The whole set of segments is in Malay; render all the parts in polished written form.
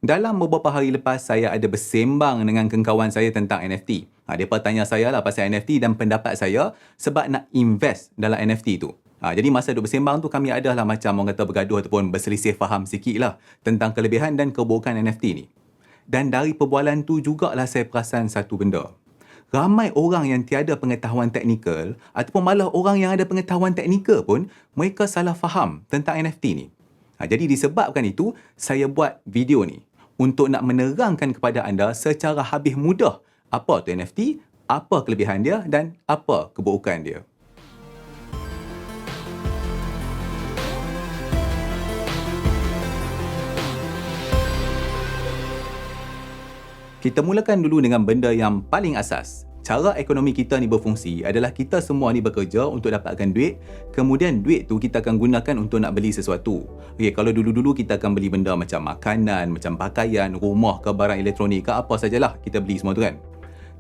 Dalam beberapa hari lepas, saya ada bersembang dengan kawan saya tentang NFT. Mereka tanya saya lah pasal NFT dan pendapat saya sebab nak invest dalam NFT tu. Jadi masa duk bersembang tu kami adalah macam orang kata bergaduh ataupun berselisih faham sikit lah tentang kelebihan dan keburukan NFT ni. Dan dari perbualan tu jugalah saya perasan satu benda. Ramai orang yang tiada pengetahuan teknikal ataupun malah orang yang ada pengetahuan teknikal pun mereka salah faham tentang NFT ni. Jadi disebabkan itu, saya buat video ni untuk nak menerangkan kepada anda secara habis mudah apa tu NFT, apa kelebihan dia dan apa keburukan dia. Kita mulakan dulu dengan benda yang paling asas. Cara ekonomi kita ni berfungsi adalah kita semua ni bekerja untuk dapatkan duit, kemudian duit tu kita akan gunakan untuk nak beli sesuatu. Okey, kalau dulu-dulu kita akan beli benda macam makanan, macam pakaian, rumah ke barang elektronik ke apa sajalah kita beli semua tu kan.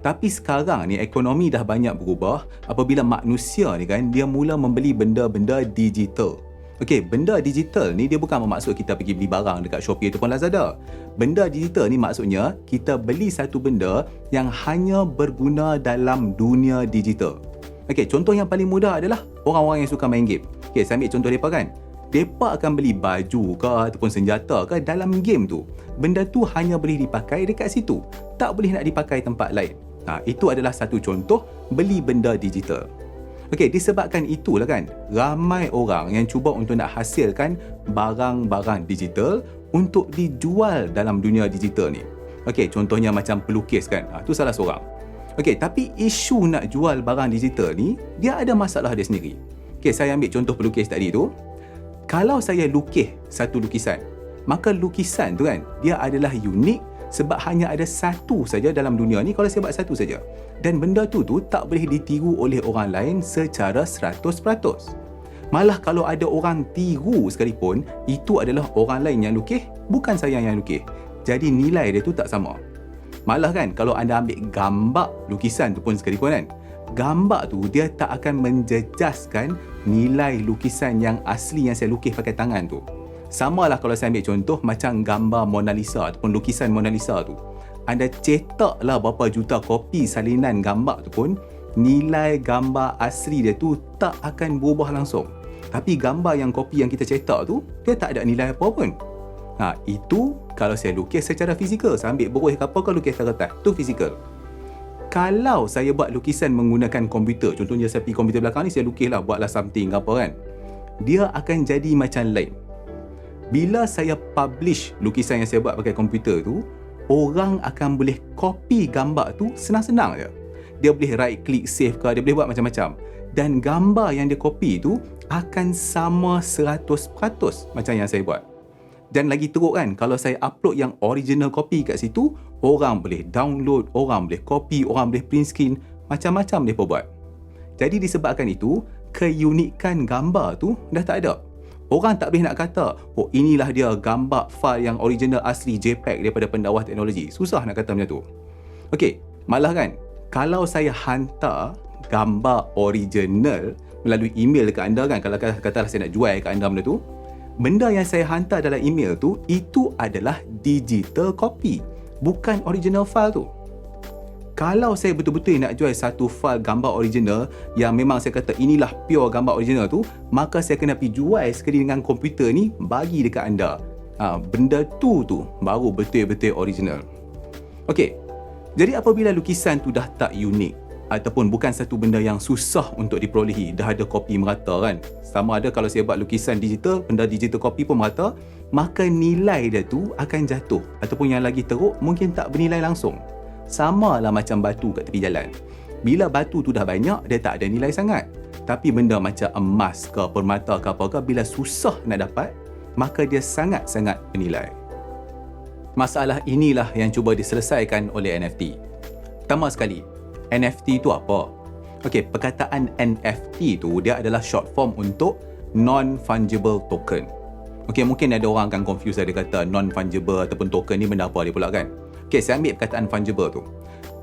Tapi sekarang ni ekonomi dah banyak berubah apabila manusia ni kan dia mula membeli benda-benda digital. Okey, benda digital ni dia bukan bermaksud kita pergi beli barang dekat Shopee ataupun Lazada. Benda digital ni maksudnya kita beli satu benda yang hanya berguna dalam dunia digital. Okey, contoh yang paling mudah adalah orang-orang yang suka main game. Okey, saya ambil contoh mereka kan. Mereka akan beli baju ke ataupun senjata ke dalam game tu. Benda tu hanya boleh dipakai dekat situ. Tak boleh nak dipakai tempat lain. Itu adalah satu contoh beli benda digital. Okey, disebabkan itulah kan, ramai orang yang cuba untuk nak hasilkan barang-barang digital untuk dijual dalam dunia digital ni. Okey, contohnya macam pelukis kan, tu salah seorang. Okey, tapi isu nak jual barang digital ni, dia ada masalah dia sendiri. Okey, saya ambil contoh pelukis tadi tu. Kalau saya lukis satu lukisan, maka lukisan tu kan, dia adalah unik sebab hanya ada satu saja dalam dunia ni kalau saya buat satu saja. Dan benda tu tak boleh ditiru oleh orang lain secara 100%. Malah kalau ada orang tiru sekalipun, itu adalah orang lain yang lukis, bukan saya yang lukis. Jadi nilai dia tu tak sama. Malah kan, kalau anda ambil gambar lukisan tu pun sekalipun kan, gambar tu dia tak akan menjejaskan nilai lukisan yang asli yang saya lukis pakai tangan tu. Sama lah kalau saya ambil contoh macam gambar Mona Lisa ataupun lukisan Mona Lisa tu. Anda cetaklah berapa juta kopi salinan gambar tu pun, nilai gambar asli dia tu tak akan berubah langsung. Tapi gambar yang kopi yang kita cetak tu, dia tak ada nilai apa pun. Itu kalau saya lukis secara fizikal. Saya ambil buruh ke apa ke lukis atas kertas. Tu fizikal. Kalau saya buat lukisan menggunakan komputer, contohnya saya pergi komputer belakang ni, saya lukislah, buatlah something apa kan, dia akan jadi macam lain. Bila saya publish lukisan yang saya buat pakai komputer tu, orang akan boleh copy gambar tu senang-senang je. Dia boleh right click save ke, dia boleh buat macam-macam. Dan gambar yang dia copy tu akan sama 100% macam yang saya buat. Dan lagi teruk kan, kalau saya upload yang original copy kat situ, orang boleh download, orang boleh copy, orang boleh print screen, macam-macam mereka buat. Jadi disebabkan itu, keunikan gambar tu dah tak ada. Orang tak boleh nak kata, oh inilah dia gambar file yang original asli JPEG daripada pendawah teknologi. Susah nak kata macam tu. Okey, malah kan, kalau saya hantar gambar original melalui email dekat anda kan, kalau katalah saya nak jual kat anda benda tu, benda yang saya hantar dalam email tu, itu adalah digital copy, bukan original file tu. Kalau saya betul-betul nak jual satu file gambar original yang memang saya kata inilah pure gambar original tu, maka saya kena pergi jual sekali dengan komputer ni, bagi dekat anda. Benda tu baru betul-betul original. Okey, jadi apabila lukisan tu dah tak unik ataupun bukan satu benda yang susah untuk diperolehi, dah ada kopi merata kan, sama ada kalau saya buat lukisan digital, benda digital copy pun merata, maka nilai dia tu akan jatuh, ataupun yang lagi teruk, mungkin tak bernilai langsung. Sama lah macam batu kat tepi jalan. Bila batu tu dah banyak, dia tak ada nilai sangat. Tapi benda macam emas ke, permata ke apa ke, bila susah nak dapat, maka dia sangat-sangat bernilai. Masalah inilah yang cuba diselesaikan oleh NFT. Pertama sekali, NFT tu apa? Okey, perkataan NFT tu dia adalah short form untuk non-fungible token. Okey, mungkin ada orang akan confuse, ada kata non-fungible ataupun token ni benda apa dia pula kan? Okay, saya ambil perkataan fungible tu.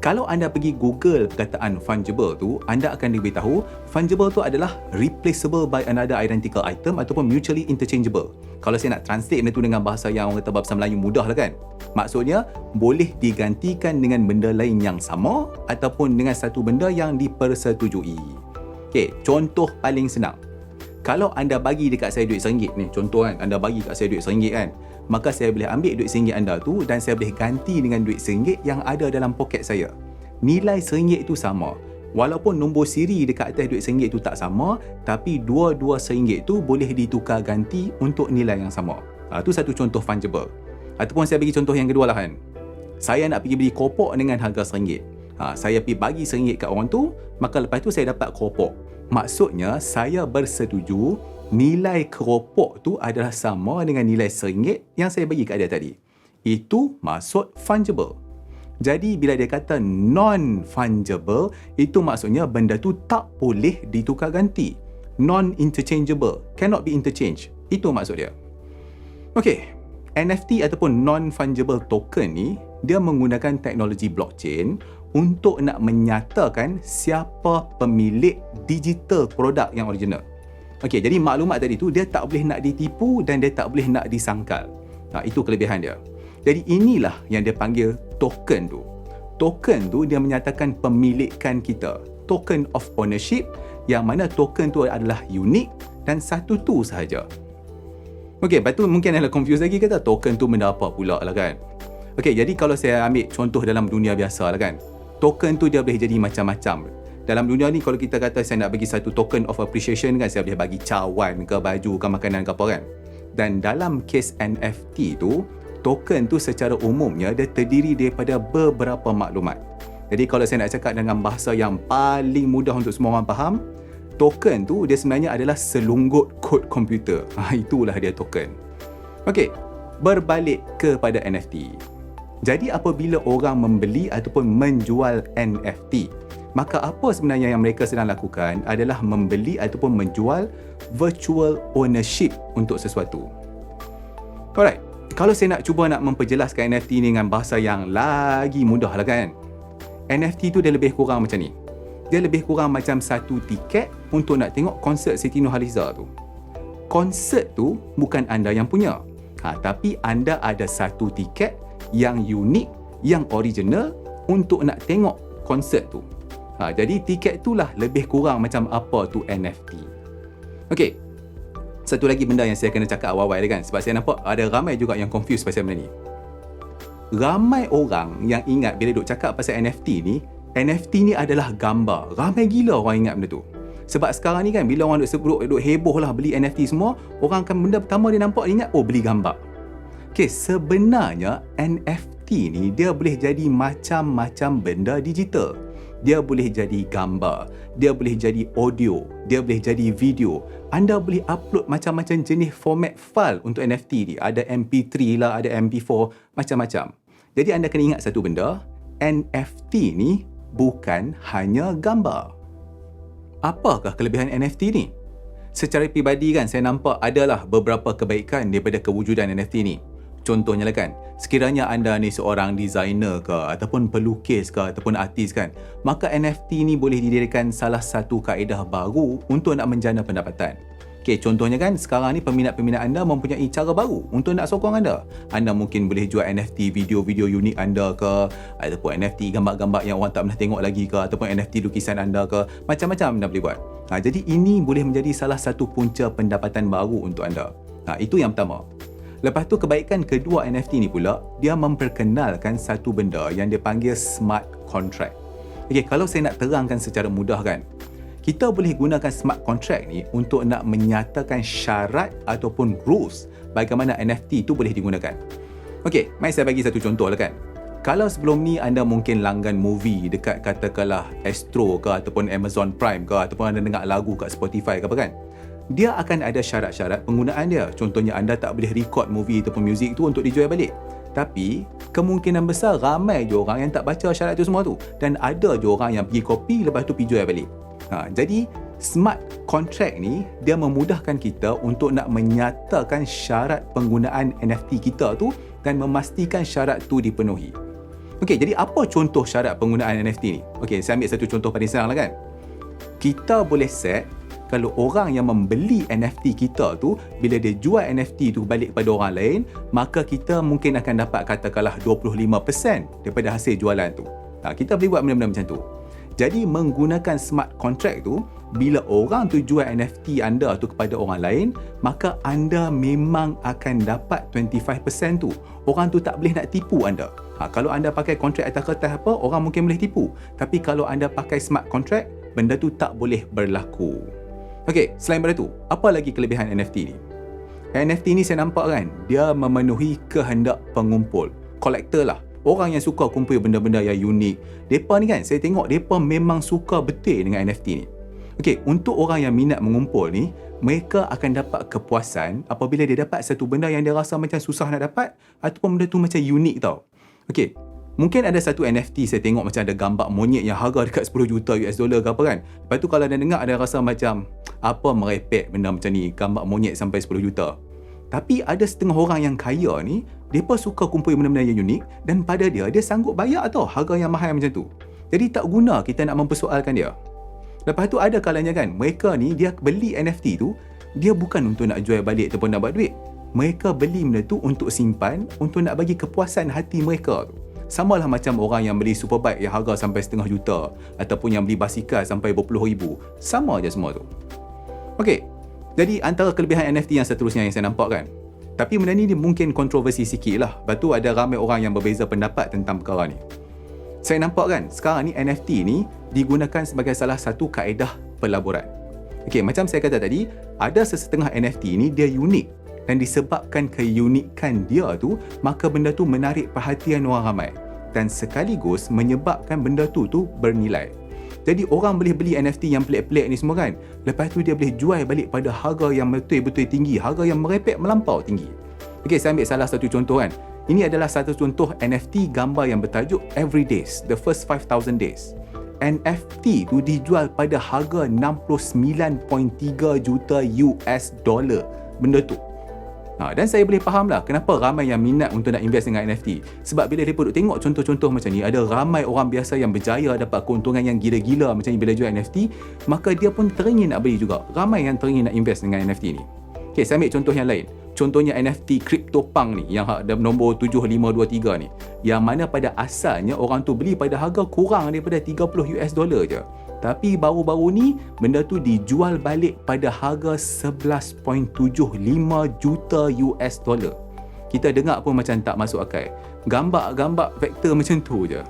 Kalau anda pergi Google perkataan fungible tu, anda akan diberitahu fungible tu adalah replaceable by another identical item ataupun mutually interchangeable. Kalau saya nak translate benda tu dengan bahasa yang orang kata bahasa Melayu mudah lah kan. Maksudnya, boleh digantikan dengan benda lain yang sama ataupun dengan satu benda yang dipersetujui. Okay, contoh paling senang. Kalau anda bagi dekat saya duit RM1 ni, contoh kan, anda bagi dekat saya duit RM1 kan, maka saya boleh ambil duit RM1 anda tu dan saya boleh ganti dengan duit RM1 yang ada dalam poket saya. Nilai RM1 itu sama. Walaupun nombor siri dekat atas duit RM1 itu tak sama, tapi dua-dua RM1 tu boleh ditukar ganti untuk nilai yang sama. Itu satu contoh fungible. Ataupun saya bagi contoh yang kedua lah kan. Saya nak pergi beli keropok dengan harga RM1. Saya pergi bagi RM1 kat orang tu, maka lepas tu saya dapat keropok. Maksudnya, saya bersetuju nilai keropok tu adalah sama dengan nilai RM1 yang saya bagi kat dia tadi. Itu maksud fungible. Jadi, bila dia kata non-fungible, itu maksudnya benda tu tak boleh ditukar ganti. Non-interchangeable, cannot be interchanged. Itu maksud dia. Okey, NFT ataupun non-fungible token ni, dia menggunakan teknologi blockchain untuk nak menyatakan siapa pemilik digital produk yang original. Okey, jadi maklumat tadi tu dia tak boleh nak ditipu dan dia tak boleh nak disangkal. Itu kelebihan dia. Jadi inilah yang dia panggil token tu. Token tu dia menyatakan pemilikan kita. Token of ownership, yang mana token tu adalah unik dan satu tu sahaja. Okey, lepas tu mungkin anda confuse lagi, kata token tu benda apa pula lah kan. Okey, jadi kalau saya ambil contoh dalam dunia biasa lah kan. Token tu dia boleh jadi macam-macam. Dalam dunia ni kalau kita kata saya nak bagi satu token of appreciation kan, saya boleh bagi cawan ke, baju ke, makanan ke apa kan. Dan dalam kes NFT tu, token tu secara umumnya dia terdiri daripada beberapa maklumat. Jadi kalau saya nak cakap dengan bahasa yang paling mudah untuk semua orang faham, token tu dia sebenarnya adalah selunggut kod komputer. Itulah dia token. Okey, berbalik kepada NFT. Jadi apabila orang membeli ataupun menjual NFT, maka apa sebenarnya yang mereka sedang lakukan adalah membeli ataupun menjual virtual ownership untuk sesuatu. Alright, kalau saya nak cuba nak memperjelaskan NFT ni dengan bahasa yang lagi mudah lah kan. NFT tu dia lebih kurang macam ni. Dia lebih kurang macam satu tiket untuk nak tengok konsert Siti Nurhaliza tu. Konsert tu bukan anda yang punya. Tapi anda ada satu tiket yang unik, yang original untuk nak tengok konsert tu. Jadi tiket itulah lebih kurang macam apa tu NFT. Okey. Satu lagi benda yang saya kena cakap awal-awal kan, sebab saya nampak ada ramai juga yang confused pasal benda ni. Ramai orang yang ingat bila duk cakap pasal NFT ni adalah gambar. Ramai gila orang ingat benda tu. Sebab sekarang ni kan bila orang duk heboh lah beli NFT semua, orang akan benda pertama dia nampak dia ingat beli gambar. Okey, sebenarnya NFT ni dia boleh jadi macam-macam benda digital. Dia boleh jadi gambar, dia boleh jadi audio, dia boleh jadi video. Anda boleh upload macam-macam jenis format file untuk NFT ni. Ada MP3 lah, ada MP4, macam-macam. Jadi anda kena ingat satu benda, NFT ni bukan hanya gambar. Apakah kelebihan NFT ni? Secara peribadi kan, saya nampak adalah beberapa kebaikan daripada kewujudan NFT ni. Contohnya lah kan, sekiranya anda ni seorang designer ke, ataupun pelukis ke, ataupun artis kan, maka NFT ni boleh didirikan salah satu kaedah baru untuk nak menjana pendapatan. Okey, contohnya kan, sekarang ni peminat-peminat anda mempunyai cara baru untuk nak sokong anda. Anda mungkin boleh jual NFT video-video unik anda ke, ataupun NFT gambar-gambar yang orang tak pernah tengok lagi ke, ataupun NFT lukisan anda ke, macam-macam anda boleh buat. Jadi ini boleh menjadi salah satu punca pendapatan baru untuk anda. Itu yang pertama. Lepas tu kebaikan kedua NFT ni pula, dia memperkenalkan satu benda yang dia panggil smart contract. Okey, kalau saya nak terangkan secara mudah kan, kita boleh gunakan smart contract ni untuk nak menyatakan syarat ataupun rules bagaimana NFT tu boleh digunakan. Okey, mari saya bagi satu contoh lah kan. Kalau sebelum ni anda mungkin langgan movie dekat katakanlah Astro ke ataupun Amazon Prime ke, ataupun anda dengar lagu kat Spotify ke apa kan, dia akan ada syarat-syarat penggunaan dia. Contohnya anda tak boleh record movie ataupun muzik tu untuk dijual balik. Tapi kemungkinan besar ramai je orang yang tak baca syarat tu semua tu, dan ada je orang yang pergi copy lepas tu pergi jual balik. Jadi smart contract ni dia memudahkan kita untuk nak menyatakan syarat penggunaan NFT kita tu dan memastikan syarat tu dipenuhi. Okey, jadi apa contoh syarat penggunaan NFT ni? Okey, saya ambil satu contoh paling senang lah kan. Kita boleh set kalau orang yang membeli NFT kita tu, bila dia jual NFT tu balik kepada orang lain, maka kita mungkin akan dapat katakanlah 25% daripada hasil jualan tu. Kita boleh buat benda-benda macam tu. Jadi menggunakan smart contract tu, bila orang tu jual NFT anda tu kepada orang lain, maka anda memang akan dapat 25% tu. Orang tu tak boleh nak tipu anda. Kalau anda pakai kontrak atas kertas apa, orang mungkin boleh tipu. Tapi kalau anda pakai smart contract, benda tu tak boleh berlaku. Okey, selain daripada tu, apa lagi kelebihan NFT ni? NFT ni saya nampak kan, dia memenuhi kehendak pengumpul, kolektor lah. Orang yang suka kumpul benda-benda yang unik. Depa ni kan, saya tengok depa memang suka betul dengan NFT ni. Okey, untuk orang yang minat mengumpul ni, mereka akan dapat kepuasan apabila dia dapat satu benda yang dia rasa macam susah nak dapat, ataupun benda tu macam unik tau. Okey, mungkin ada satu NFT saya tengok macam ada gambar monyet yang harga dekat 10 juta US dollar ke apa kan. Lepas tu kalau dia dengar, ada rasa macam apa merepek benda macam ni, gambar monyet sampai 10 juta. Tapi ada setengah orang yang kaya ni, mereka suka kumpul benda-benda yang unik, dan pada dia sanggup bayar tau harga yang mahal macam tu. Jadi tak guna kita nak mempersoalkan dia. Lepas tu ada kalanya kan, mereka ni dia beli NFT tu, dia bukan untuk nak jual balik ataupun nak buat duit. Mereka beli benda tu untuk simpan, untuk nak bagi kepuasan hati mereka tu. Samalah macam orang yang beli superbike yang harga sampai setengah juta, ataupun yang beli basikal sampai berpuluh ribu. Sama je semua tu. Okey, jadi antara kelebihan NFT yang seterusnya yang saya nampak kan. Tapi benda ni mungkin kontroversi sikit lah. Lepas tu ada ramai orang yang berbeza pendapat tentang perkara ni. Saya nampak kan, sekarang ni NFT ni digunakan sebagai salah satu kaedah pelaburan. Okey, macam saya kata tadi, ada sesetengah NFT ni dia unik. Dan disebabkan keunikan dia tu, maka benda tu menarik perhatian orang ramai. Dan sekaligus menyebabkan benda tu bernilai. Jadi orang boleh beli NFT yang pelik-pelik ni semua kan. Lepas tu dia boleh jual balik pada harga yang betul-betul tinggi. Harga yang merepek melampau tinggi. Okey, saya ambil salah satu contoh kan. Ini adalah satu contoh NFT gambar yang bertajuk Every Days, The First 5,000 Days. NFT tu dijual pada harga 69.3 juta US dollar. Benda tu. Dan saya boleh faham lah kenapa ramai yang minat untuk nak invest dengan NFT. Sebab bila mereka duk tengok contoh-contoh macam ni, ada ramai orang biasa yang berjaya dapat keuntungan yang gila-gila macam ni bila jual NFT, maka dia pun teringin nak beli juga. Ramai yang teringin nak invest dengan NFT ni. Okay, saya ambil contoh yang lain. Contohnya NFT CryptoPunk ni yang ada nombor 7523 ni, yang mana pada asalnya orang tu beli pada harga kurang daripada 30 US dollar je. Tapi baru-baru ni benda tu dijual balik pada harga 11.75 juta US dollar. Kita dengar pun macam tak masuk akal. Gambar-gambar vektor macam tu je.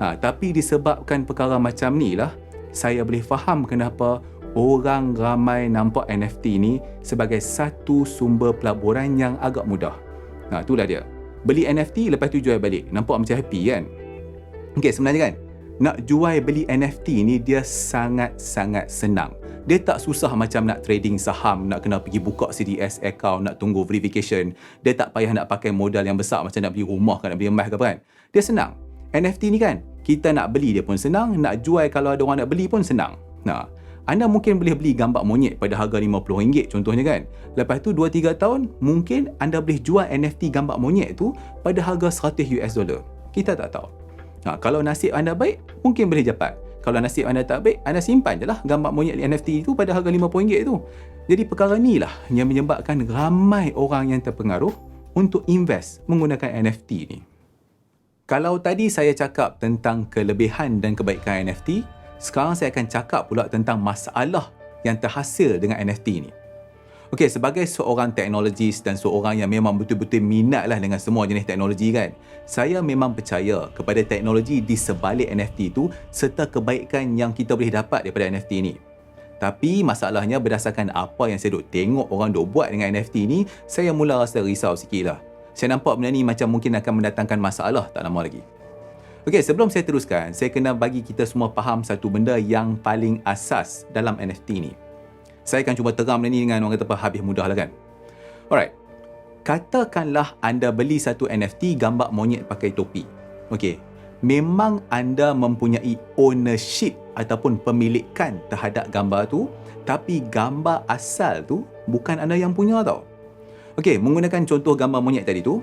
Tapi disebabkan perkara macam ni lah, saya boleh faham kenapa orang ramai nampak NFT ni sebagai satu sumber pelaburan yang agak mudah. Itulah dia. Beli NFT lepas tu jual balik. Nampak macam happy kan? Okey, sebenarnya kan, nak jual beli NFT ni dia sangat-sangat senang. Dia tak susah macam nak trading saham, nak kena pergi buka CDS account, nak tunggu verification. Dia tak payah nak pakai modal yang besar macam nak beli rumah kan, nak beli emas ke apa kan. Dia senang. NFT ni kan, kita nak beli dia pun senang, nak jual kalau ada orang nak beli pun senang. Anda mungkin boleh beli gambar monyet pada harga RM50 contohnya kan. Lepas tu 2-3 tahun, mungkin anda boleh jual NFT gambar monyet tu pada harga 100 US dollar. Kita tak tahu. Kalau nasib anda baik, mungkin boleh dapat. Kalau nasib anda tak baik, anda simpan je lah gambar monyet NFT tu pada harga RM50 tu. Jadi perkara ni lah yang menyebabkan ramai orang yang terpengaruh untuk invest menggunakan NFT ni. Kalau tadi saya cakap tentang kelebihan dan kebaikan NFT, sekarang saya akan cakap pula tentang masalah yang terhasil dengan NFT ni. Okey, sebagai seorang teknologis dan seorang yang memang betul-betul minat lah dengan semua jenis teknologi kan, saya memang percaya kepada teknologi di sebalik NFT tu serta kebaikan yang kita boleh dapat daripada NFT ni. Tapi masalahnya berdasarkan apa yang saya duk tengok orang duk buat dengan NFT ni, saya mula rasa risau sikit lah. Saya nampak benda ni macam mungkin akan mendatangkan masalah tak lama lagi. Okey, sebelum saya teruskan, saya kena bagi kita semua faham satu benda yang paling asas dalam NFT ni. Saya akan cuba terang benda ni dengan orang kata apa, habis mudah lah kan. Alright, katakanlah anda beli satu NFT gambar monyet pakai topi. Okey, memang anda mempunyai ownership ataupun pemilikan terhadap gambar tu, tapi gambar asal tu bukan anda yang punya tau. Okey, menggunakan contoh gambar monyet tadi tu,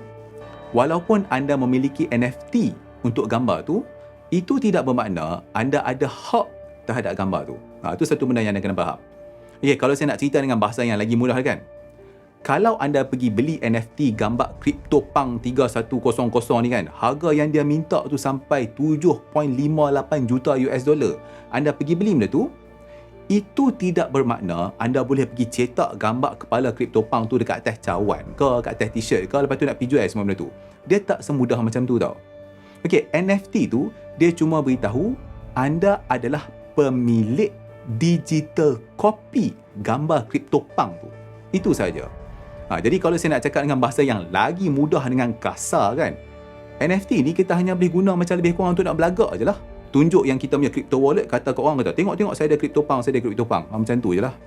walaupun anda memiliki NFT untuk gambar tu, itu tidak bermakna anda ada hak terhadap gambar tu. Itu satu benda yang anda kena faham. Okay, kalau saya nak cerita dengan bahasa yang lagi mudah kan. Kalau anda pergi beli NFT gambar CryptoPunk 3100 ni kan, harga yang dia minta tu sampai 7.58 juta US dollar. Anda pergi beli benda tu, itu tidak bermakna anda boleh pergi cetak gambar kepala CryptoPunk tu dekat atas cawan ke, kat atas t-shirt ke, lepas tu nak pergi jual semua benda tu. Dia tak semudah macam tu tau. Okay, NFT tu, dia cuma beritahu anda adalah pemilik digital copy gambar CryptoPunk tu. Itu saja. Jadi kalau saya nak cakap dengan bahasa yang lagi mudah dengan kasar kan, NFT ni kita hanya boleh guna macam lebih kurang untuk nak belagak je lah. Tunjuk yang kita punya crypto wallet, kata kat orang, kata tengok saya ada CryptoPunk, saya ada CryptoPunk. Macam tu je lah.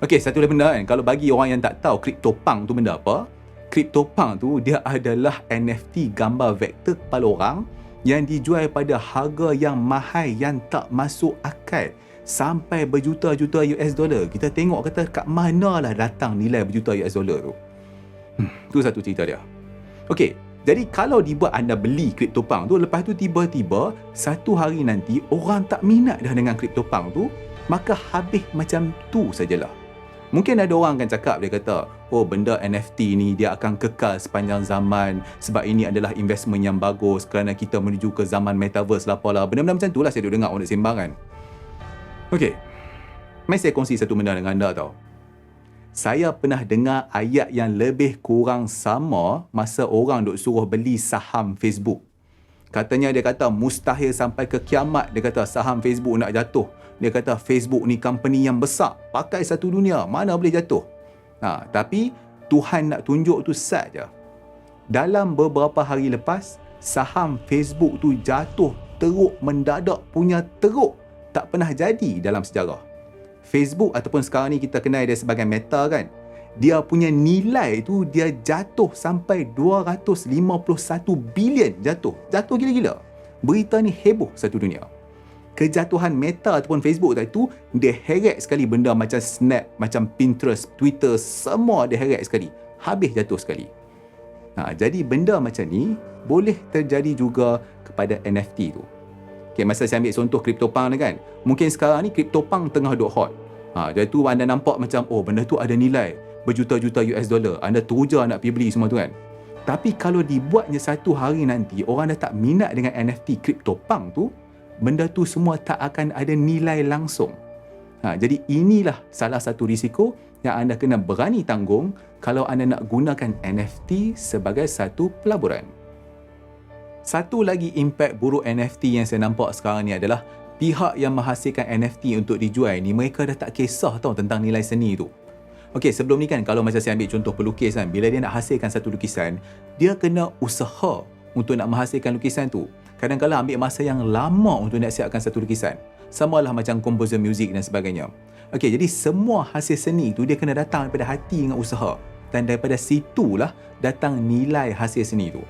Okay, satu lagi benda kan, kalau bagi orang yang tak tahu CryptoPunk tu benda apa, CryptoPunk tu dia adalah NFT gambar vektor kepala orang yang dijual pada harga yang mahal yang tak masuk akal, sampai berjuta-juta US dollar. Kita tengok kata kat manalah datang nilai berjuta US dollar tu. Tu satu cerita dia. Okey, jadi kalau dibuat anda beli CryptoPunk tu, lepas tu tiba-tiba satu hari nanti orang tak minat dah dengan CryptoPunk tu, maka habis macam tu sajalah. Mungkin ada orang akan cakap, dia kata, oh benda NFT ni dia akan kekal sepanjang zaman sebab ini adalah investment yang bagus kerana kita menuju ke zaman metaverse lah apalah. Benda-benda macam tu lah saya duk dengar orang nak sembang kan. Okey, mari saya kongsi satu benda dengan anda tau. Saya pernah dengar ayat yang lebih kurang sama masa orang duk suruh beli saham Facebook. Katanya dia kata mustahil sampai ke kiamat, dia kata saham Facebook nak jatuh. Dia kata Facebook ni company yang besar, pakai satu dunia, mana boleh jatuh. Tapi Tuhan nak tunjuk tu saja. Dalam beberapa hari lepas, saham Facebook tu jatuh teruk mendadak punya teruk. Tak pernah jadi dalam sejarah. Facebook ataupun sekarang ni kita kenal dia sebagai Meta kan, dia punya nilai tu dia jatuh sampai 251 bilion jatuh gila-gila. Berita ni heboh satu dunia. Kejatuhan Meta ataupun Facebook tu dia heret sekali. Benda macam Snap, macam Pinterest, Twitter, semua dia heret sekali, habis jatuh sekali. Jadi benda macam ni boleh terjadi juga kepada NFT tu. Okay, masa saya ambil contoh CryptoPunk ni kan, mungkin sekarang ni CryptoPunk tengah duk hot. Jadi tu anda nampak macam, oh benda tu ada nilai berjuta-juta US dollar. Anda teruja nak pergi beli semua tu kan. Tapi kalau dibuatnya satu hari nanti, orang dah tak minat dengan NFT CryptoPunk tu, benda tu semua tak akan ada nilai langsung. Jadi inilah salah satu risiko yang anda kena berani tanggung kalau anda nak gunakan NFT sebagai satu pelaburan. Satu lagi impak buruk NFT yang saya nampak sekarang ni adalah pihak yang menghasilkan NFT untuk dijual ni, mereka dah tak kisah tau tentang nilai seni tu. Okey, sebelum ni kan, kalau masa saya ambil contoh pelukis kan, bila dia nak hasilkan satu lukisan, dia kena usaha untuk nak menghasilkan lukisan tu. Kadang-kadang ambil masa yang lama untuk nak siapkan satu lukisan. Samalah macam komposer muzik dan sebagainya. Okey, jadi semua hasil seni tu dia kena datang daripada hati dengan usaha. Dan daripada situlah datang nilai hasil seni tu.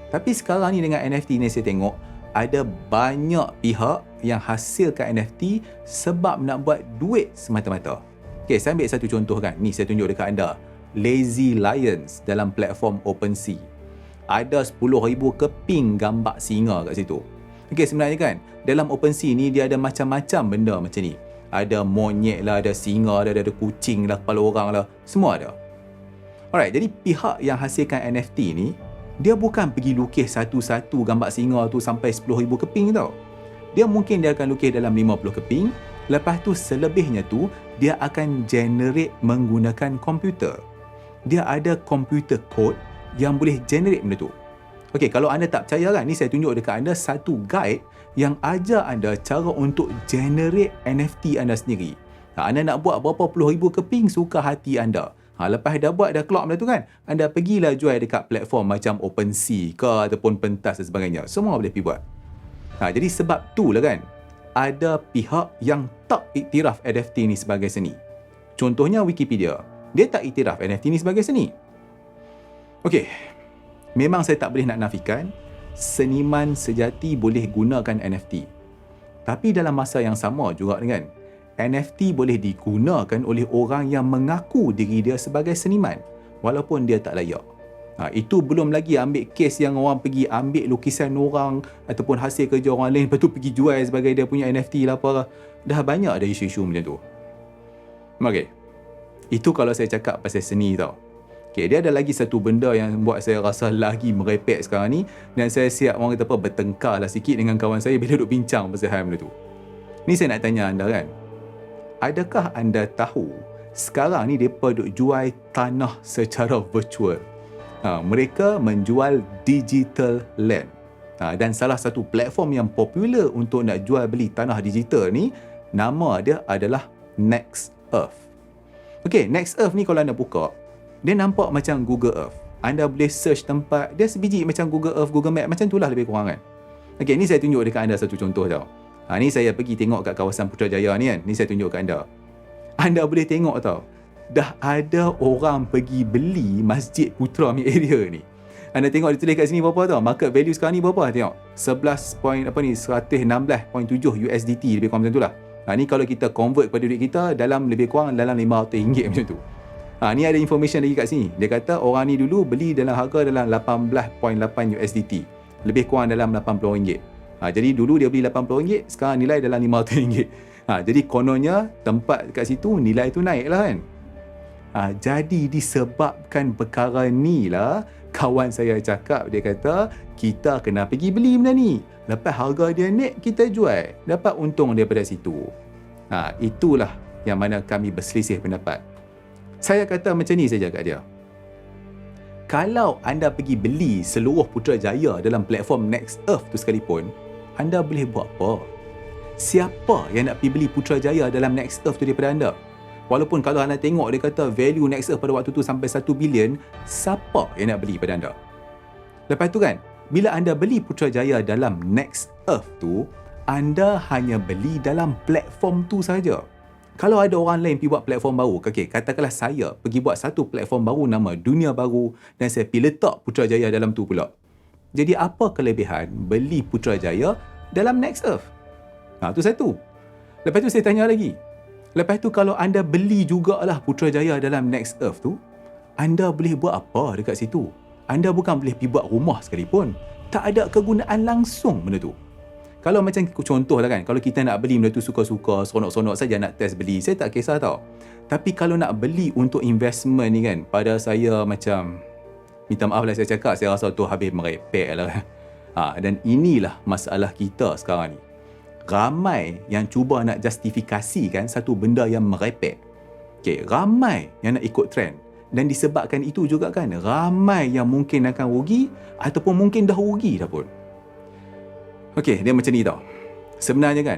Tapi sekarang ni dengan NFT ni saya tengok ada banyak pihak yang hasilkan NFT sebab nak buat duit semata-mata. Okay, saya ambil satu contoh kan. Ni saya tunjuk dekat anda. Lazy Lions dalam platform OpenSea. Ada 10,000 keping gambar singa kat situ. Okay, sebenarnya kan, dalam OpenSea ni dia ada macam-macam benda macam ni. Ada monyet lah, ada singa, ada kucing lah, kepala orang lah. Semua ada. Alright, jadi pihak yang hasilkan NFT ni, dia bukan pergi lukis satu-satu gambar singa tu sampai 10,000 keping tau. Dia mungkin dia akan lukis dalam 50 keping. Lepas tu selebihnya tu, dia akan generate menggunakan komputer. Dia ada komputer code yang boleh generate benda tu. Okey, kalau anda tak percaya kan, ni saya tunjuk dekat anda satu guide yang ajar anda cara untuk generate NFT anda sendiri. Anda nak buat berapa puluh ribu keping, suka hati anda. Lepas dah buat, dah keluar benda tu kan, anda pergilah jual dekat platform macam OpenSea ke ataupun pentas dan sebagainya. Semua boleh pergi buat. Jadi sebab tu lah kan, ada pihak yang tak iktiraf NFT ni sebagai seni. Contohnya Wikipedia. Dia tak iktiraf NFT ni sebagai seni. Okey, memang saya tak boleh nak nafikan seniman sejati boleh gunakan NFT. Tapi dalam masa yang sama juga dengan NFT boleh digunakan oleh orang yang mengaku diri dia sebagai seniman walaupun dia tak layak. Itu belum lagi ambil kes yang orang pergi ambil lukisan orang ataupun hasil kerja orang lain, lepas tu pergi jual sebagai dia punya NFT lah apa. Dah banyak ada isu-isu macam tu. Okay, itu kalau saya cakap pasal seni tau. Okay, dia ada lagi satu benda yang buat saya rasa lagi merepek sekarang ni, dan saya siap orang kata apa bertengkar lah sikit dengan kawan saya bila duduk bincang pasal hal benda tu. Ni saya nak tanya anda kan, adakah anda tahu sekarang ni mereka duk jual tanah secara virtual? Mereka menjual digital land. Dan salah satu platform yang popular untuk nak jual beli tanah digital ni, nama dia adalah NextEarth. Okay, NextEarth ni kalau anda buka, dia nampak macam Google Earth. Anda boleh search tempat, dia sebiji macam Google Earth, Google Map, macam tu lah lebih kurang kan. Okay, ni saya tunjuk dekat anda satu contoh tau. Ni saya pergi tengok kat kawasan Putrajaya ni kan. Ni saya tunjuk kat anda. Anda boleh tengok tau, dah ada orang pergi beli Masjid Putra ni area ni. Anda tengok dia tulis kat sini berapa tau? Market value sekarang ni berapa? Tengok. 116.7 USDT lebih kurang macam tu lah. Ni kalau kita convert kepada duit kita dalam lebih kurang dalam RM500 macam tu. Ni ada information lagi kat sini. Dia kata orang ni dulu beli dalam harga dalam 18.8 USDT. Lebih kurang dalam RM80. Jadi dulu dia beli RM80, sekarang nilai dalam RM500. Jadi kononnya tempat kat situ nilai tu naik lah kan. Jadi disebabkan perkara ni lah kawan saya cakap, dia kata kita kena pergi beli benda ni, lepas harga dia naik kita jual, dapat untung daripada situ. Itulah yang mana kami berselisih pendapat. Saya kata macam ni saja kat dia, kalau anda pergi beli seluruh Putrajaya dalam platform NextEarth tu sekalipun, anda boleh buat apa? Siapa yang nak pergi beli Putrajaya dalam NextEarth tu daripada anda? Walaupun kalau anda tengok dia kata value NextEarth pada waktu tu sampai 1 bilion, siapa yang nak beli pada anda? Lepas tu kan, bila anda beli Putrajaya dalam NextEarth tu, anda hanya beli dalam platform tu saja. Kalau ada orang lain pergi buat platform baru, okay, katakanlah saya pergi buat satu platform baru nama Dunia Baru dan saya pergi letak Putrajaya dalam tu pula. Jadi apa kelebihan beli Putrajaya dalam NextEarth? Tu satu. Lepas tu saya tanya lagi. Lepas tu kalau anda beli jugalah Putrajaya dalam NextEarth tu, anda boleh buat apa dekat situ? Anda bukan boleh pergi buat rumah sekalipun. Tak ada kegunaan langsung benda tu. Kalau macam contoh lah kan, kalau kita nak beli benda tu suka-suka, seronok-seronok saja nak test beli, saya tak kisah tau. Tapi kalau nak beli untuk investment ni kan, pada saya macam, minta maaf lah saya cakap, saya rasa tu habis merepek lah. Dan inilah masalah kita sekarang ni. Ramai yang cuba nak justifikasikan satu benda yang merepek. Okay, ramai yang nak ikut trend. Dan disebabkan itu juga kan, ramai yang mungkin akan rugi ataupun mungkin dah rugi dah pun. Okay, dia macam ni tau. Sebenarnya kan,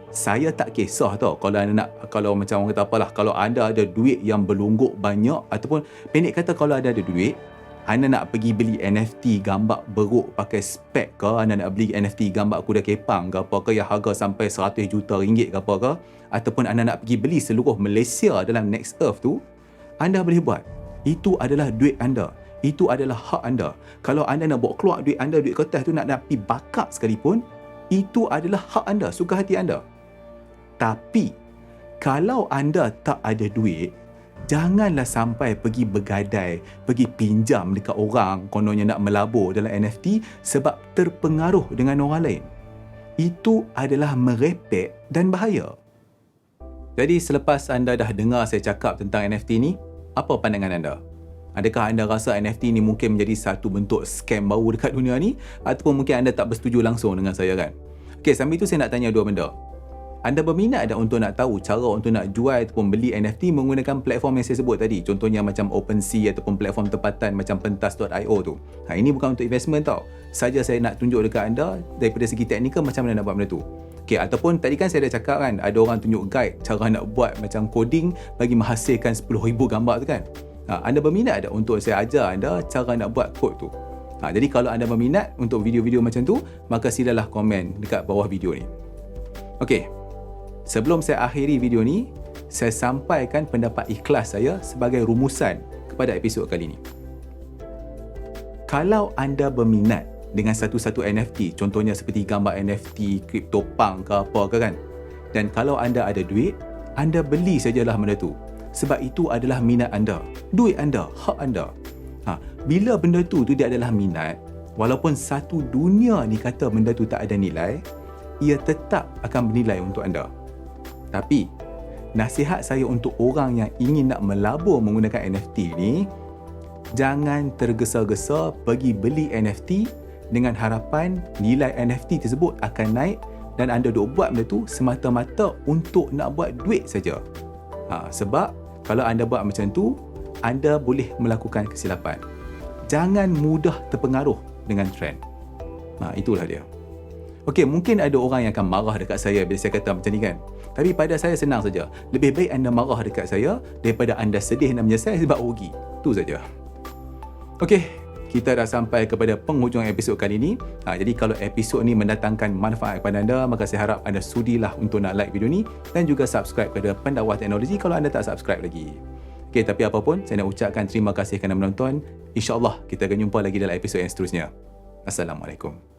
saya tak kisah tau kalau anda nak, kalau macam orang kata apalah, kalau anda ada duit yang berlungguk banyak, ataupun pendek kata kalau ada duit, anda nak pergi beli NFT gambar beruk pakai spek ke, anda nak beli NFT gambar kuda kepang ke apa ke yang harga sampai 100 juta ringgit ke apa ke, ataupun anda nak pergi beli seluruh Malaysia dalam NextEarth tu, anda boleh buat. Itu adalah duit anda. Itu adalah hak anda. Kalau anda nak bawa keluar duit anda, duit kertas tu nak pergi bakar sekalipun, itu adalah hak anda, suka hati anda. Tapi kalau anda tak ada duit, janganlah sampai pergi bergadai, pergi pinjam dekat orang kononnya nak melabur dalam NFT sebab terpengaruh dengan orang lain. Itu adalah merepek dan bahaya. Jadi selepas anda dah dengar saya cakap tentang NFT ni, apa pandangan anda? Adakah anda rasa NFT ni mungkin menjadi satu bentuk scam baru dekat dunia ni, ataupun mungkin anda tak bersetuju langsung dengan saya kan? Okay, sambil tu saya nak tanya dua benda. Anda berminat tak untuk nak tahu cara untuk nak jual ataupun beli NFT menggunakan platform yang saya sebut tadi? Contohnya macam OpenSea ataupun platform tempatan macam pentas.io tu. Ini bukan untuk investment tau. Saja saya nak tunjuk dekat anda daripada segi teknikal macam mana nak buat benda tu. Okay, ataupun tadi kan saya dah cakap kan, ada orang tunjuk guide cara nak buat macam coding bagi menghasilkan 10,000 gambar tu kan. Anda berminat tak untuk saya ajar anda cara nak buat kod tu? Jadi kalau anda berminat untuk video-video macam tu, maka silalah komen dekat bawah video ni. Okay, sebelum saya akhiri video ni, saya sampaikan pendapat ikhlas saya sebagai rumusan kepada episod kali ni. Kalau anda berminat dengan satu-satu NFT, contohnya seperti gambar NFT, CryptoPunk ke apa ke kan, dan kalau anda ada duit, anda beli sajalah benda tu. Sebab itu adalah minat anda, duit anda, hak anda. Bila benda tu dia adalah minat, walaupun satu dunia ni kata benda tu tak ada nilai, ia tetap akan bernilai untuk anda. Tapi, nasihat saya untuk orang yang ingin nak melabur menggunakan NFT ni, jangan tergesa-gesa pergi beli NFT dengan harapan nilai NFT tersebut akan naik dan anda duk buat benda tu semata-mata untuk nak buat duit saja. Sebab kalau anda buat macam tu, anda boleh melakukan kesilapan. Jangan mudah terpengaruh dengan trend. Itulah dia. Okey, mungkin ada orang yang akan marah dekat saya bila saya kata macam ni kan. Tapi pada saya senang saja. Lebih baik anda marah dekat saya daripada anda sedih dan menyesal sebab rugi. Itu saja. Okey, kita dah sampai kepada penghujung episod kali ini. Jadi kalau episod ni mendatangkan manfaat kepada anda, maka saya harap anda sudilah untuk nak like video ni dan juga subscribe kepada Pendakwah Teknologi kalau anda tak subscribe lagi. Okey, tapi apapun, saya nak ucapkan terima kasih kerana menonton. InsyaAllah kita akan jumpa lagi dalam episod yang seterusnya. Assalamualaikum.